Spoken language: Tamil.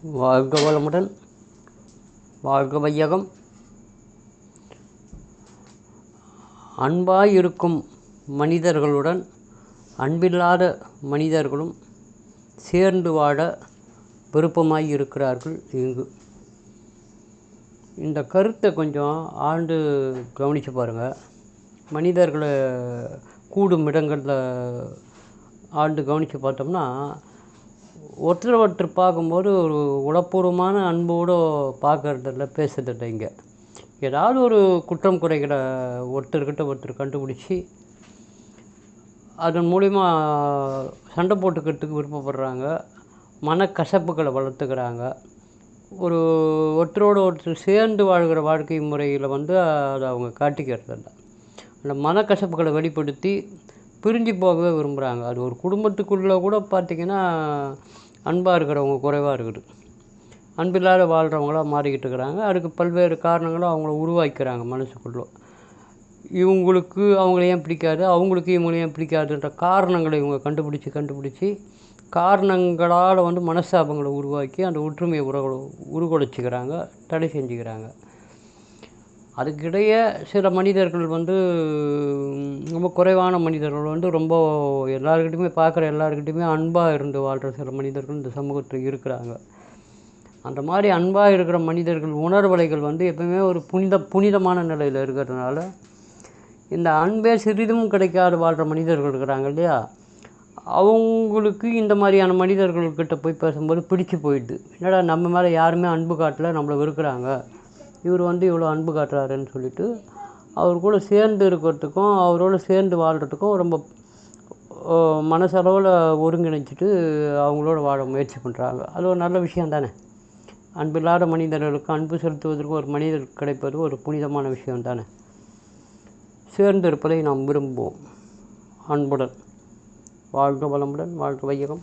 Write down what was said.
வாழ்க வளமுடன், வாழ்க வையகம். அன்பாய் இருக்கும் மனிதர்களுடன் அன்பில்லாத மனிதர்களும் சேர்ந்து வாழ விருப்பமாய் இருக்கிறார்கள் இங்கு. இந்த கருத்தை கொஞ்சம் ஆழ்ந்து கவனித்து பாருங்கள். மனிதர்களை கூடும் இடங்களில் ஆழ்ந்து கவனித்து பார்த்தோம்னா, ஒருத்தர் பார்க்கும்போது ஒரு உளப்பூர்வமான அன்போடு பார்க்கறதில்ல, பேசுறதில்லை. இங்கே ஏதாவது ஒரு குற்றம் குறைகளை ஒருத்தர் கண்டுபிடிச்சி அதன் மூலிமா சண்டை போட்டுக்கிறதுக்கு விருப்பப்படுறாங்க, மனக்கசப்புகளை வளர்த்துக்கிறாங்க. ஒருத்தர் சேர்ந்து வாழ்கிற வாழ்க்கை முறையில் அதை அவங்க காட்டிக்கிறதில்ல. அந்த மனக்கசப்புகளை வெளிப்படுத்தி பிரிஞ்சு போகவே விரும்புகிறாங்க. அது ஒரு குடும்பத்துக்குள்ளே கூட பார்த்திங்கன்னா அன்பாக இருக்கிறவங்க குறைவாக இருக்குது. அன்பில்லாத வாழ்கிறவங்களாக மாறிக்கிட்டு இருக்கிறாங்க. அதுக்கு பல்வேறு காரணங்களும் அவங்கள உருவாக்கிறாங்க மனசுக்குள்ளே. இவங்களுக்கு அவங்கள ஏன் பிடிக்காது, அவங்களுக்கு இவங்கள ஏன் பிடிக்காதுன்ற காரணங்களை இவங்க கண்டுபிடிச்சி காரணங்களால் மனஸ்தாபங்களை உருவாக்கி அந்த ஒற்றுமையை உருகுலைச்சிக்கிறாங்க, தடை செஞ்சுக்கிறாங்க. அதுக்கிடையே சில மனிதர்கள் ரொம்ப குறைவான மனிதர்கள் ரொம்ப எல்லாருக்கிட்டையுமே பார்க்குற எல்லாருக்கிட்டையுமே அன்பாக இருந்து வாழ்கிற சில மனிதர்கள் இந்த சமூகத்தில் இருக்கிறாங்க. அந்த மாதிரி அன்பாக இருக்கிற மனிதர்கள் உணர்வலைகள் எப்பவுமே ஒரு புனிதமான நிலையில் இருக்கிறதுனால இந்த அன்பே சிறிதும் கிடைக்காது வாழ்கிற மனிதர்கள் இருக்கிறாங்க இல்லையா, அவங்களுக்கு இந்த மாதிரியான மனிதர்கள்கிட்ட போய் பேசும்போது பிடிச்சி போயிடுது. என்னடா நம்ம மேலே யாருமே அன்பு காட்டலை, நம்மளை வெறுக்கிறாங்க, இவர் இவ்வளோ அன்பு காட்டுறாருன்னு சொல்லிட்டு அவர் கூட சேர்ந்து இருக்கிறதுக்கும் அவரோட சேர்ந்து வாழ்கிறதுக்கும் ரொம்ப மனசளவில் ஒருங்கிணைச்சிட்டு அவங்களோட வாழ முயற்சி பண்ணுறாங்க. அது ஒரு நல்ல விஷயம் தானே. அன்பில்லாத மனிதர்களுக்கு அன்பு செலுத்துவதற்கு ஒரு மனிதர் கிடைப்பது ஒரு புனிதமான விஷயம் தானே. சேர்ந்து இருப்பதை நாம் விரும்புவோம். அன்புடன். வாழ்க வளமுடன், வாழ்க வையகம்.